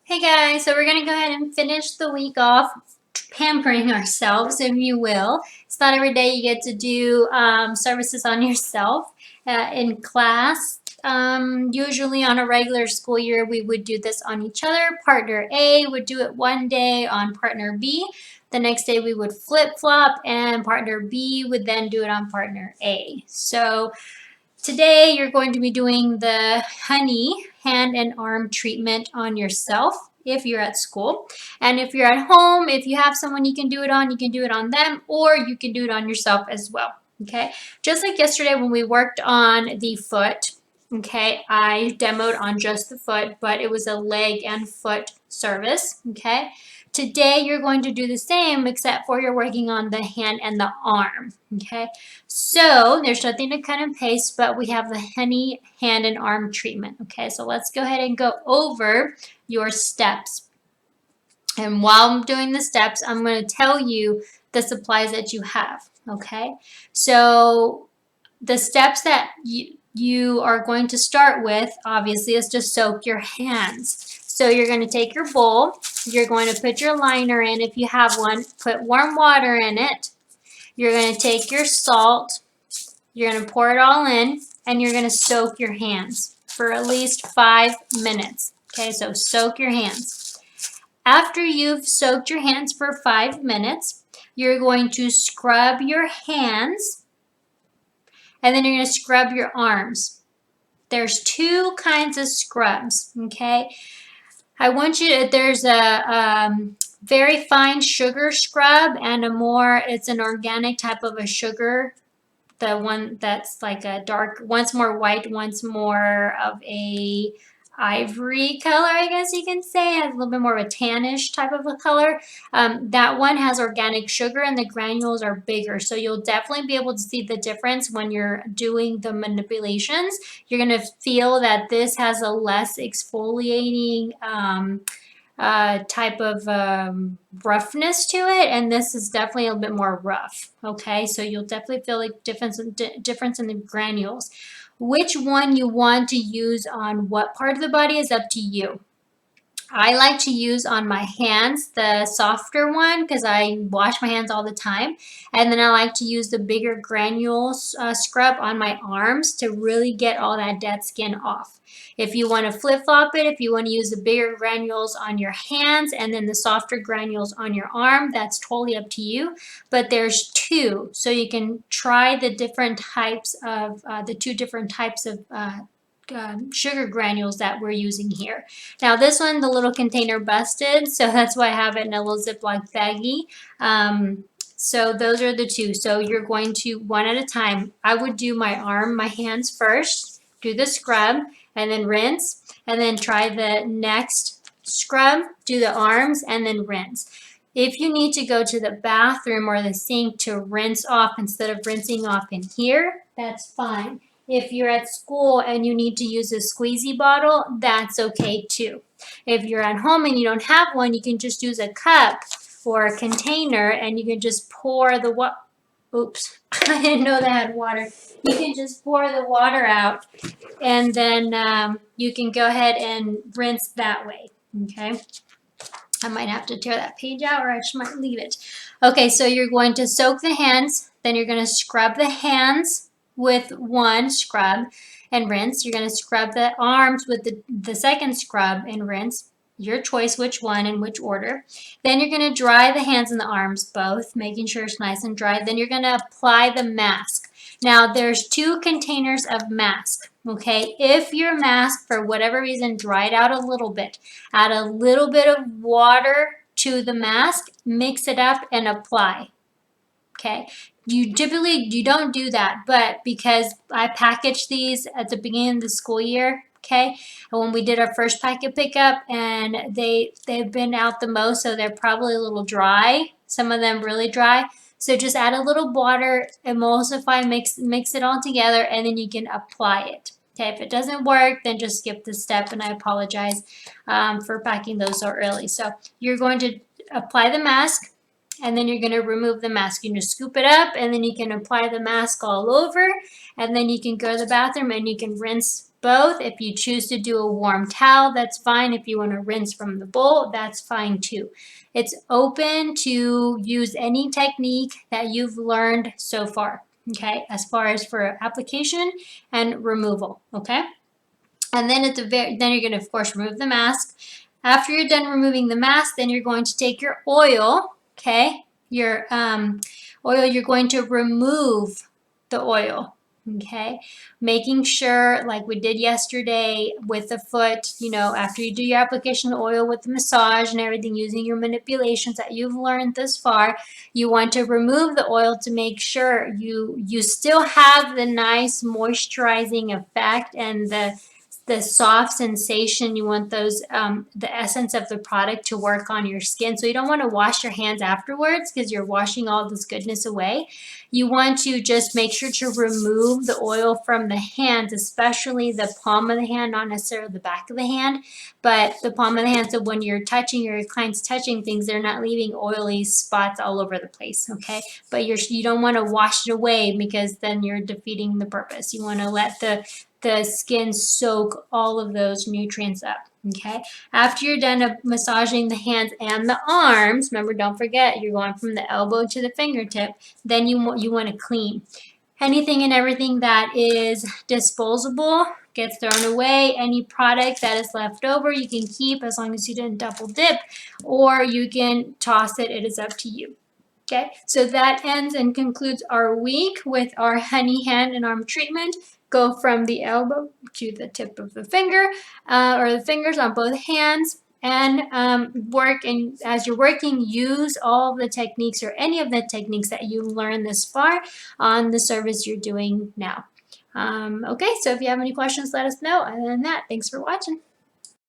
Hey guys, so we're gonna go ahead and finish the week off pampering ourselves, if you will. It's not every day you get to do services on yourself in class. Usually on a regular school year, we would do this on each other. Partner A would do it one day on partner B. The next day we would flip-flop and partner B would then do it on partner A. So today you're going to be doing the honey hand and arm treatment on yourself if you're at school. And if you're at home, if you have someone you can do it on them, or you can do it on yourself as well. Okay, just like yesterday when we worked on the foot, okay, I demoed on just the foot, but it was a leg and foot service, okay. Today you're going to do the same except for you're working on the hand and the arm, okay. So there's nothing to cut and paste, but we have the honey hand and arm treatment. Okay, so let's go ahead and go over your steps. And while I'm doing the steps, I'm going to tell you the supplies that you have. Okay, so the steps that you are going to start with, obviously, is to soak your hands. So you're going to take your bowl, you're going to put your liner in if you have one, put warm water in it. You're going to take your salt, you're going to pour it all in, and you're going to soak your hands for at least 5 minutes. Okay, so soak your hands. After you've soaked your hands for 5 minutes, you're going to scrub your hands, and then you're going to scrub your arms. There's 2 kinds of scrubs, okay? I want you to, there's a very fine sugar scrub and it's an organic type of a sugar. The one that's like a dark, one's more white, one's more of a ivory color, I guess you can say. It has a little bit more of a tannish type of a color. That one has organic sugar and the granules are bigger. So you'll definitely be able to see the difference when you're doing the manipulations. You're going to feel that this has a less exfoliating type of roughness to it, and this is definitely a little bit more rough. Okay, so you'll definitely feel like difference in the granules. Which one you want to use on what part of the body is up to you. I like to use on my hands the softer one because I wash my hands all the time. And then I like to use the bigger granules scrub on my arms to really get all that dead skin off. If you want to flip-flop it, if you want to use the bigger granules on your hands and then the softer granules on your arm, that's totally up to you. But there's 2, so you can try the different types of, the 2 different types of sugar granules that we're using here. Now this one, the little container busted, so that's why I have it in a little Ziploc baggie. So those are the 2. So you're going to one at a time. I would do my hands first, do the scrub, and then rinse, and then try the next scrub, do the arms, and then rinse. If you need to go to the bathroom or the sink to rinse off instead of rinsing off in here, that's fine. If you're at school and you need to use a squeezy bottle, that's okay too. If you're at home and you don't have one, you can just use a cup or a container and you can just pour the water. Oops, I didn't know that had water. You can just pour the water out and then you can go ahead and rinse that way, okay? I might have to tear that page out or I just might leave it. Okay, so you're going to soak the hands, then you're going to scrub the hands with one scrub and rinse. You're going to scrub the arms with the second scrub and rinse. Your choice which one and which order. Then you're going to dry the hands and the arms both, making sure it's nice and dry. Then you're going to apply the mask. Now there's 2 containers of mask, okay? If your mask for whatever reason dried out a little bit, add a little bit of water to the mask, mix it up and apply, okay? You don't do that, but because I packaged these at the beginning of the school year, okay, and when we did our first packet pickup, and they've been out the most, so they're probably a little dry, some of them really dry. So just add a little water, emulsify, mix it all together, and then you can apply it. Okay, if it doesn't work, then just skip this step, and I apologize for packing those so early. So you're going to apply the mask, and then you're going to remove the mask. You just scoop it up, and then you can apply the mask all over, and then you can go to the bathroom and you can rinse both. If you choose to do a warm towel, that's fine. If you want to rinse from the bowl, that's fine too. It's open to use any technique that you've learned so far, okay, as far as for application and removal, okay? And then then you're going to, of course, remove the mask. After you're done removing the mask, then you're going to take your oil, okay? Your oil, you're going to remove the oil, okay? Making sure, like we did yesterday with the foot, you know, after you do your application of oil with the massage and everything, using your manipulations that you've learned this far, you want to remove the oil to make sure you still have the nice moisturizing effect and the soft sensation. You want those the essence of the product to work on your skin. So you don't want to wash your hands afterwards because you're washing all this goodness away. You want to just make sure to remove the oil from the hands, especially the palm of the hand, not necessarily the back of the hand, but the palm of the hand. So when you're touching, your client's touching things, they're not leaving oily spots all over the place, okay? But you don't want to wash it away because then you're defeating the purpose. You want to let the skin soak all of those nutrients up, okay? After you're done massaging the hands and the arms, remember, don't forget, you're going from the elbow to the fingertip, then you want to clean. Anything and everything that is disposable gets thrown away. Any product that is left over, you can keep as long as you didn't double dip, or you can toss it. It is up to you. Okay, so that ends and concludes our week with our honey hand and arm treatment. Go from the elbow to the tip of the finger, or the fingers on both hands, and work. And as you're working, use all of the techniques or any of the techniques that you learned this far on the service you're doing now. Okay, so if you have any questions, let us know. Other than that, thanks for watching.